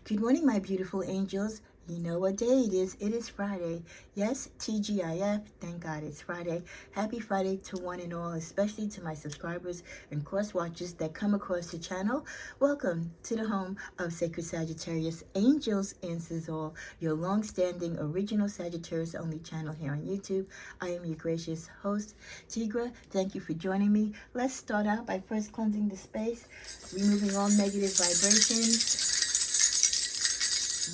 Good morning, my beautiful angels. You know what day it is. It is Friday. Yes, TGIF. Thank God it's Friday. Happy Friday to one and all, especially to my subscribers and cross watchers that come across the channel. Welcome to the home of Sacred Sagittarius Angels Answers All, your long-standing original Sagittarius only channel here on YouTube. I am your gracious host, Tigra. Thank you for joining me. Let's start out by first cleansing the space, removing all negative vibrations,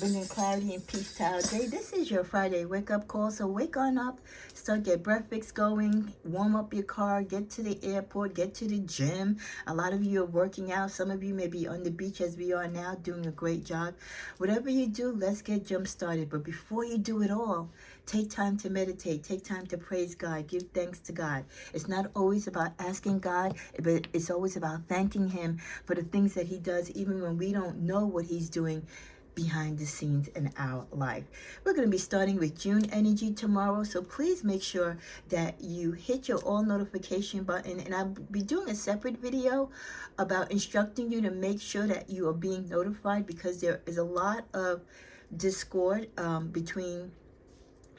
bringing clarity and peace to our day. This is your Friday wake-up call, so wake on up, start get breakfast going, warm up your car, get to the airport, get to the gym. A lot of you are working out. Some of you may be on the beach as we are now, doing a great job. Whatever you do, let's get jump started. But before you do it all, take time to meditate. Take time to praise God. Give thanks to God. It's not always about asking God, but it's always about thanking Him for the things that He does, even when we don't know what He's doing behind the scenes in our life. We're going to be starting with June energy tomorrow, so please make sure that you hit your all notification button, and I'll be doing a separate video about instructing you to make sure that you are being notified, because there is a lot of discord between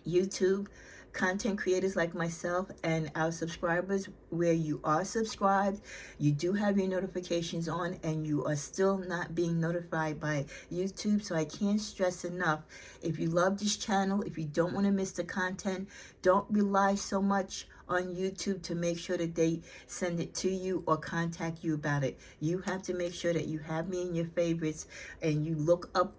YouTube content creators like myself and our subscribers. Where you are subscribed, you do have your notifications on, and you are still not being notified by YouTube. So I can't stress enough, if you love this channel, if you don't want to miss the content, don't rely so much on YouTube to make sure that they send it to you or contact you about it. You have to make sure that you have me in your favorites and you look up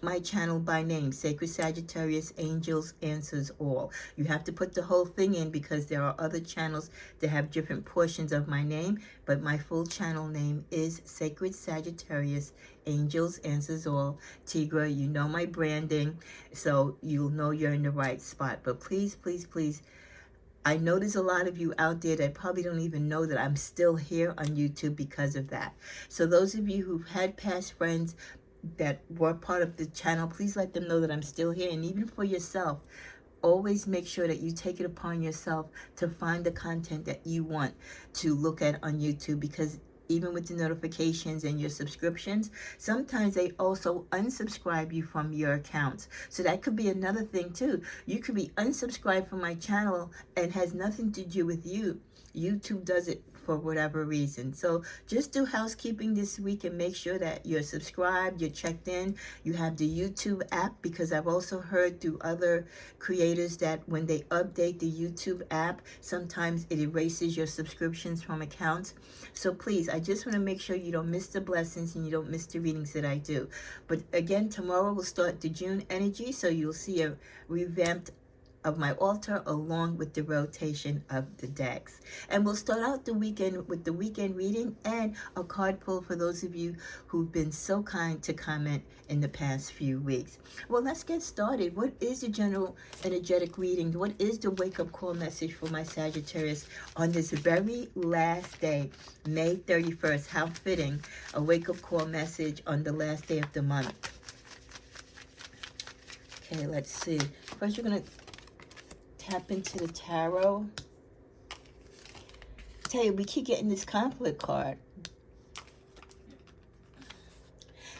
my channel by name, Sacred Sagittarius Angels Answers All. You have to put the whole thing in, because there are other channels that have different portions of my name, but my full channel name is Sacred Sagittarius Angels Answers All. Tigra, you know my branding, so you'll know you're in the right spot. But please, please, please, I know there's a lot of you out there that probably don't even know that I'm still here on YouTube because of that. So those of you who've had past friends that were part of the channel, please let them know that I'm still here. And even for yourself, always make sure that you take it upon yourself to find the content that you want to look at on YouTube, because even with the notifications and your subscriptions, sometimes they also unsubscribe you from your accounts. So that could be another thing too. You could be unsubscribed from my channel and has nothing to do with you. YouTube does it for whatever reason. So just do housekeeping this week and make sure that you're subscribed, you're checked in, you have the YouTube app, because I've also heard through other creators that when they update the YouTube app, sometimes it erases your subscriptions from accounts. So please, I just want to make sure you don't miss the blessings and you don't miss the readings that I do. But again, tomorrow we'll start the June energy, so you'll see a revamped of my altar along with the rotation of the decks. And we'll start out the weekend with the weekend reading and a card pull for those of you who've been so kind to comment in the past few weeks. Well, let's get started. What is the general energetic reading? What is the wake-up call message for my Sagittarius on this very last day, May 31st? How fitting, a wake-up call message on the last day of the month. Okay, let's see. First, we're going to tap into the tarot. Tell you, we keep getting this conflict card.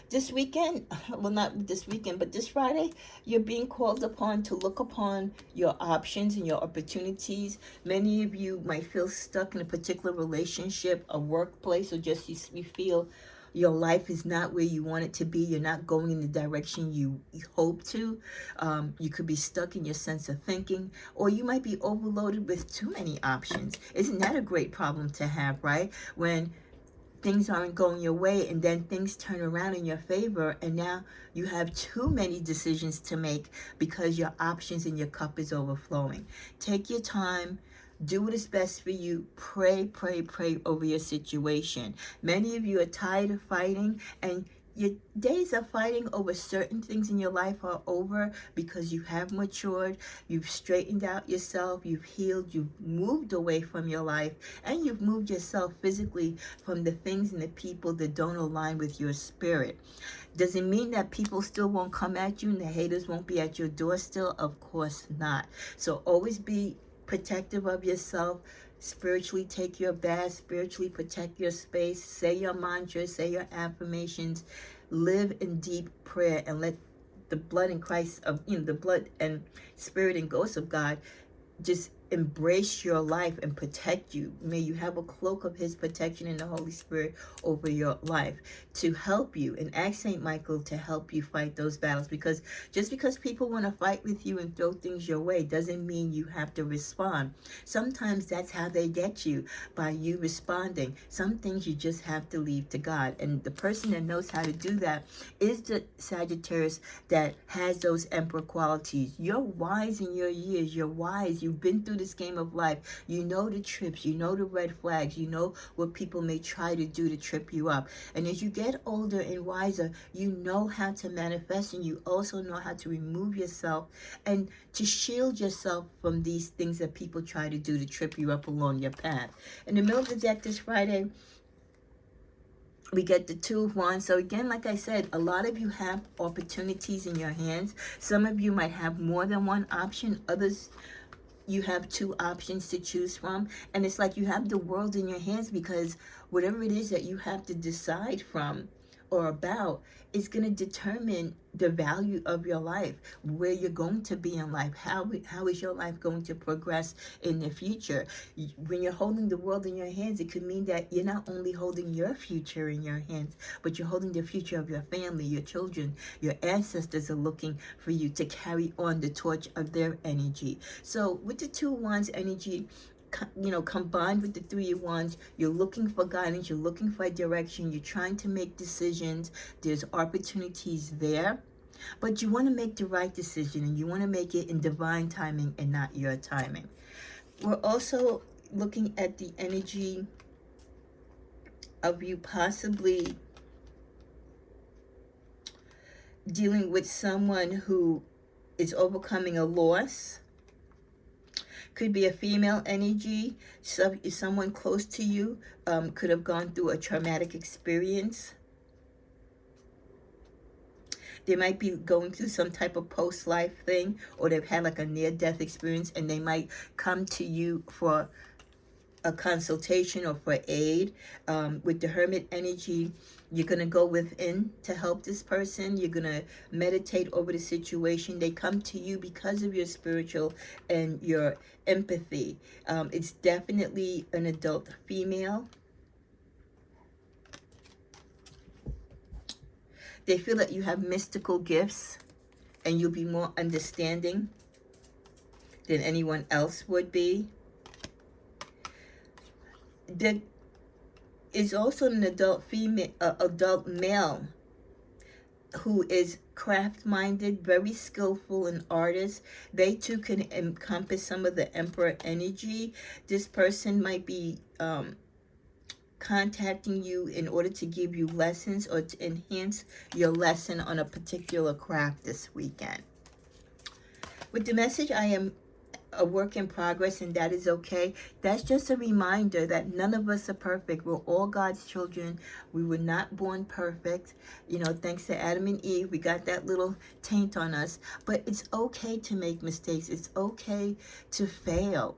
This weekend, well, not this weekend, but this Friday, you're being called upon to look upon your options and your opportunities. Many of you might feel stuck in a particular relationship, a workplace, or just you feel your life is not where you want it to be. You're not going in the direction you hope to. You could be stuck in your sense of thinking, or you might be overloaded with too many options. Isn't that a great problem to have, right? When things aren't going your way and then things turn around in your favor, and now you have too many decisions to make because your options in your cup is overflowing. Take your time. Do what is best for you. Pray, pray, pray over your situation. Many of you are tired of fighting, and your days of fighting over certain things in your life are over, because you have matured, you've straightened out yourself, you've healed, you've moved away from your life, and you've moved yourself physically from the things and the people that don't align with your spirit. Does it mean that people still won't come at you and the haters won't be at your door still? Of course not. So always be protective of yourself. Spiritually take your bath, spiritually protect your space, say your mantras, say your affirmations, live in deep prayer, and let the blood in Christ of the blood and spirit and ghost of God just embrace your life and protect you. May you have a cloak of his protection in the Holy Spirit over your life to help you, and ask Saint Michael to help you fight those battles, because just because people want to fight with you and throw things your way doesn't mean you have to respond. Sometimes that's how they get you, by you responding. Some things you just have to leave to God, and the person that knows how to do that is the Sagittarius that has those emperor qualities. You're wise in your years. You're wise. You've been through this game of life. You know the trips. You know the red flags. You know what people may try to do to trip you up. And as you get older and wiser, you know how to manifest, and you also know how to remove yourself and to shield yourself from these things that people try to do to trip you up along your path. In the middle of the deck this Friday, we get the Two of Wands. So again, like I said, a lot of you have opportunities in your hands. Some of you might have more than one option. Others, you have two options to choose from. And it's like you have the world in your hands, because whatever it is that you have to decide from or about is going to determine the value of your life, where you're going to be in life, how is your life going to progress in the future. When you're holding the world in your hands, it could mean that you're not only holding your future in your hands, but you're holding the future of your family, your children. Your ancestors are looking for you to carry on the torch of their energy. So with the Two of Wands energy, combined with the Three of Wands, you're looking for guidance, you're looking for direction, you're trying to make decisions. There's opportunities there, but you want to make the right decision, and you want to make it in divine timing and not your timing. We're also looking at the energy of you possibly dealing with someone who is overcoming a loss. Could be a female energy. Someone close to you could have gone through a traumatic experience. They might be going through some type of post-life thing, or they've had like a near-death experience, and they might come to you for a consultation or for aid. With the Hermit energy, you're going to go within to help this person. You're going to meditate over the situation. They come to you because of your spiritual and your empathy. It's definitely an adult female. They feel that you have mystical gifts, and you'll be more understanding than anyone else would be. There is also an adult male who is craft-minded, very skillful, an artist. They too can encompass some of the Emperor energy. This person might be contacting you in order to give you lessons or to enhance your lesson on a particular craft this weekend. With the message, I am a work in progress, and that is okay. That's just a reminder that none of us are perfect. We're all God's children. We were not born perfect. Thanks to Adam and Eve, we got that little taint on us. But it's okay to make mistakes. It's okay to fail.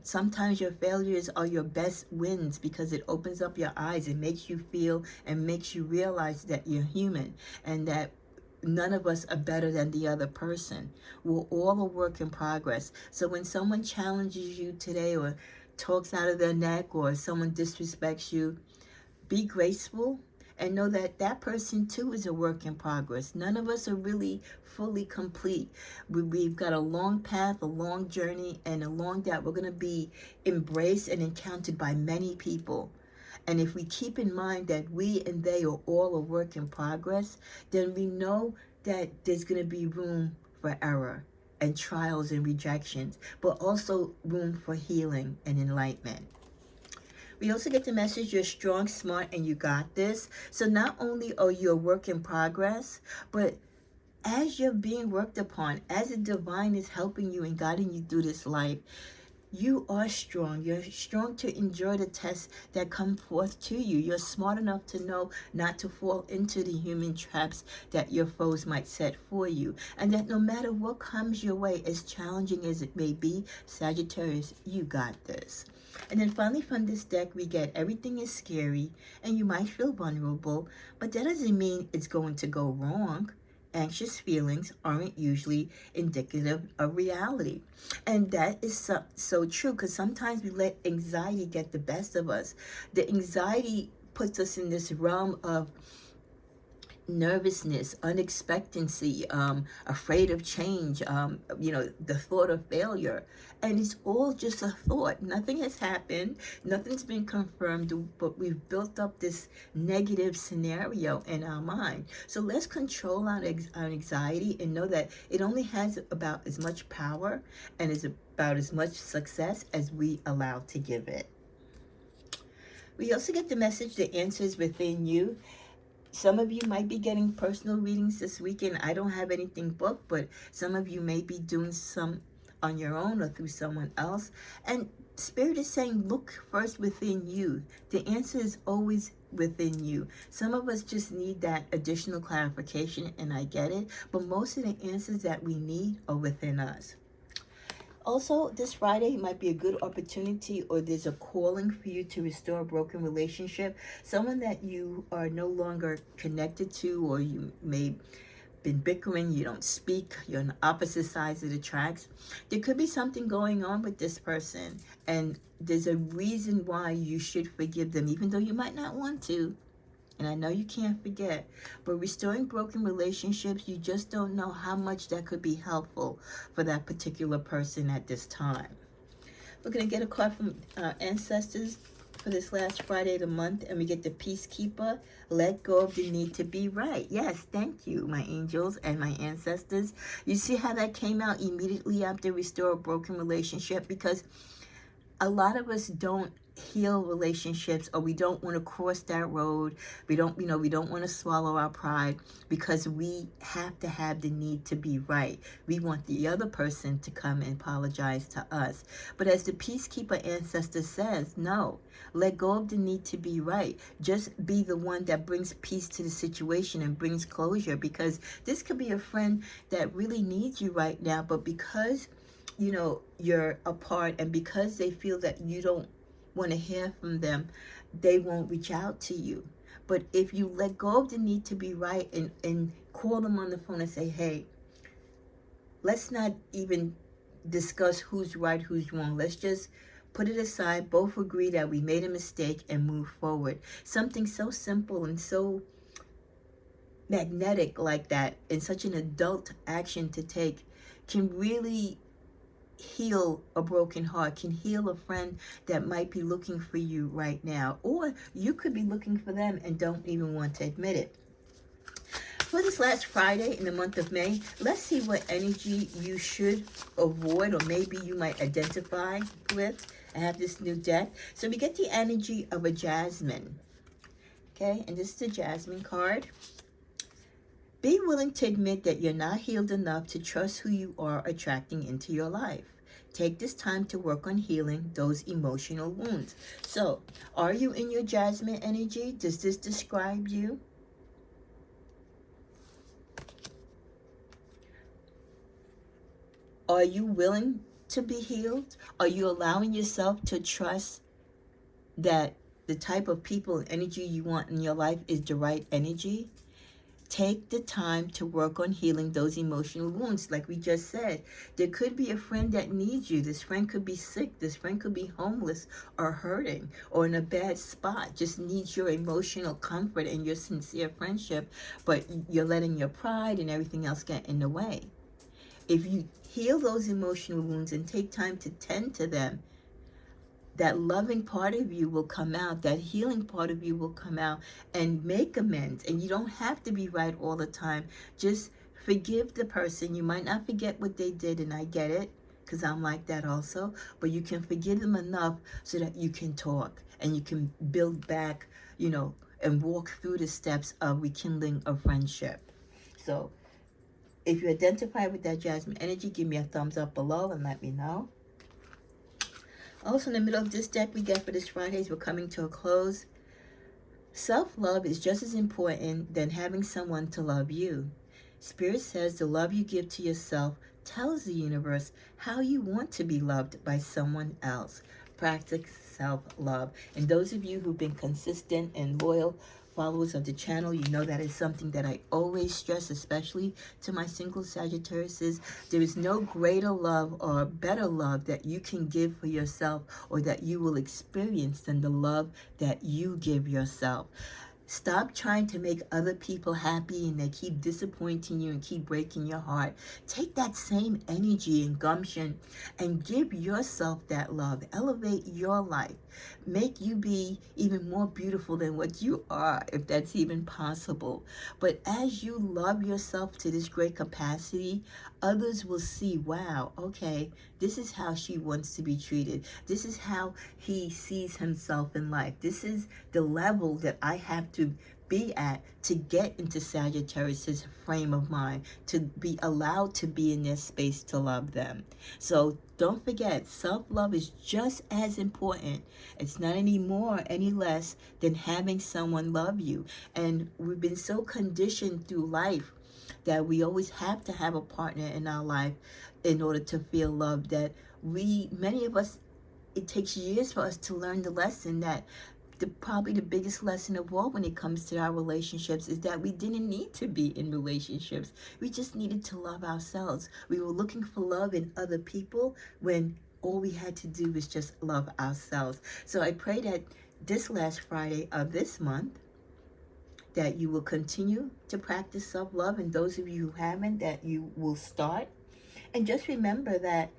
Sometimes your failures are your best wins, because it opens up your eyes. It makes you feel and makes you realize that you're human, and that none of us are better than the other person. We're all a work in progress. So when someone challenges you today, or talks out of their neck, or someone disrespects you, be graceful and know that that person too is a work in progress. None of us are really fully complete. We've got a long path, a long journey, and along that we're going to be embraced and encountered by many people. And if we keep in mind that we and they are all a work in progress, then we know that there's going to be room for error and trials and rejections, but also room for healing and enlightenment. We also get the message, you're strong, smart, and you got this. So not only are you a work in progress, but as you're being worked upon, as the divine is helping you and guiding you through this life, you are strong. You're strong to endure the tests that come forth to you. You're smart enough to know not to fall into the human traps that your foes might set for you. And that no matter what comes your way, as challenging as it may be, Sagittarius, you got this. And then finally from this deck, we get everything is scary and you might feel vulnerable, but that doesn't mean it's going to go wrong. Anxious feelings aren't usually indicative of reality. And that is so true, because sometimes we let anxiety get the best of us. The anxiety puts us in this realm of nervousness, unexpectancy, afraid of change, the thought of failure. And it's all just a thought. Nothing has happened, nothing's been confirmed, but we've built up this negative scenario in our mind. So let's control our anxiety and know that it only has about as much power and is about as much success as we allow to give it. We also get the message, the answer is within you. Some of you might be getting personal readings this weekend. I don't have anything booked, but some of you may be doing some on your own or through someone else. And Spirit is saying, look first within you. The answer is always within you. Some of us just need that additional clarification, and I get it. But most of the answers that we need are within us. Also, this Friday might be a good opportunity, or there's a calling for you to restore a broken relationship. Someone that you are no longer connected to, or you may been bickering, you don't speak, you're on opposite sides of the tracks. There could be something going on with this person, and there's a reason why you should forgive them, even though you might not want to. And I know you can't forget, but restoring broken relationships, you just don't know how much that could be helpful for that particular person at this time. We're going to get a card from our ancestors for this last Friday of the month, and we get the Peacekeeper. Let go of the need to be right. Yes, thank you, my angels and my ancestors. You see how that came out immediately after restore a broken relationship? Because a lot of us don't heal relationships, or we don't want to cross that road. We don't want to swallow our pride, because we have to have the need to be right. We want the other person to come and apologize to us. But as the Peacekeeper ancestor says, no, let go of the need to be right. Just be the one that brings peace to the situation and brings closure, because this could be a friend that really needs you right now, but because you're apart, and because they feel that you don't want to hear from them, they won't reach out to you. But if you let go of the need to be right and call them on the phone and say, hey, let's not even discuss who's right, who's wrong. Let's just put it aside, both agree that we made a mistake, and move forward. Something so simple and so magnetic like that, and such an adult action to take, can really heal a broken heart, can heal a friend that might be looking for you right now, or you could be looking for them and don't even want to admit it. For this last Friday in the month of May, let's see what energy you should avoid, or maybe you might identify with. I have this new deck. So we get the energy of a jasmine. Okay, and this is the jasmine card. Be willing to admit that you're not healed enough to trust who you are attracting into your life. Take this time to work on healing those emotional wounds. So, are you in your jasmine energy? Does this describe you? Are you willing to be healed? Are you allowing yourself to trust that the type of people and energy you want in your life is the right energy? Take the time to work on healing those emotional wounds. Like we just said, there could be a friend that needs you. This friend could be sick. This friend could be homeless or hurting or in a bad spot, just needs your emotional comfort and your sincere friendship, but you're letting your pride and everything else get in the way. If you heal those emotional wounds and take time to tend to them, that loving part of you will come out, that healing part of you will come out and make amends. And you don't have to be right all the time. Just forgive the person. You might not forget what they did, and I get it, because I'm like that also. But you can forgive them enough so that you can talk and you can build back, and walk through the steps of rekindling a friendship. So if you identify with that jasmine energy, give me a thumbs up below and let me know. Also, in the middle of this deck we get for this Friday, we're coming to a close. Self-love is just as important than having someone to love you. Spirit says the love you give to yourself tells the universe how you want to be loved by someone else. practice self-love. And those of you who've been consistent and loyal followers of the channel, you know that is something that I always stress, especially to my single Sagittariuses. There is no greater love or better love that you can give for yourself or that you will experience than the love that you give yourself. Stop trying to make other people happy and they keep disappointing you and keep breaking your heart. Take that same energy and gumption and give yourself that love. Elevate your life. Make you be even more beautiful than what you are, if that's even possible. But as you love yourself to this great capacity, others will see, wow, okay, this is how she wants to be treated. This is how he sees himself in life. This is the level that I have to be at to get into Sagittarius' frame of mind, to be allowed to be in their space to love them. So don't forget, self-love is just as important. It's not any more, any less than having someone love you. And we've been so conditioned through life that we always have to have a partner in our life in order to feel loved, that many of us, it takes years for us to learn the lesson that probably the biggest lesson of all when it comes to our relationships is that we didn't need to be in relationships. We just needed to love ourselves. We were looking for love in other people when all we had to do was just love ourselves. So I pray that this last Friday of this month, that you will continue to practice self-love, and those of you who haven't, that you will start. And just remember that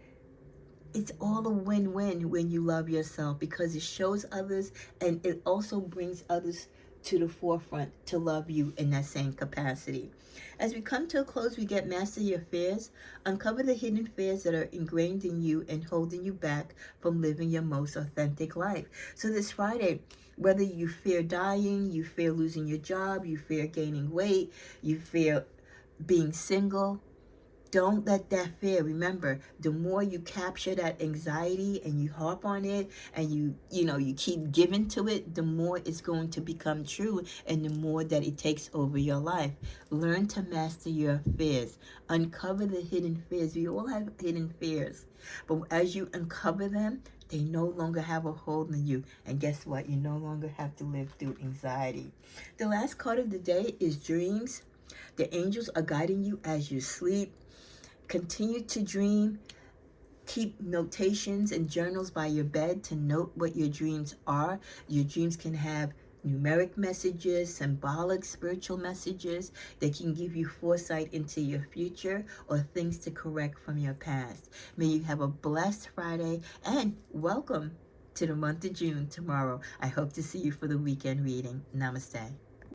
it's all a win-win when you love yourself, because it shows others and it also brings others to the forefront to love you in that same capacity. As we come to a close, we get master your fears. Uncover the hidden fears that are ingrained in you and holding you back from living your most authentic life. So this Friday, whether you fear dying, you fear losing your job, you fear gaining weight, you fear being single, don't let that fear. Remember, the more you capture that anxiety and you harp on it and you keep giving to it, the more it's going to become true and the more that it takes over your life. Learn to master your fears. Uncover the hidden fears. We all have hidden fears. But as you uncover them, they no longer have a hold on you. And guess what? You no longer have to live through anxiety. The last card of the day is dreams. The angels are guiding you as you sleep. Continue to dream. Keep notations and journals by your bed to note what your dreams are. Your dreams can have numeric messages, symbolic, spiritual messages. They can give you foresight into your future or things to correct from your past. May you have a blessed Friday and welcome to the month of June tomorrow. I hope to see you for the weekend reading. Namaste.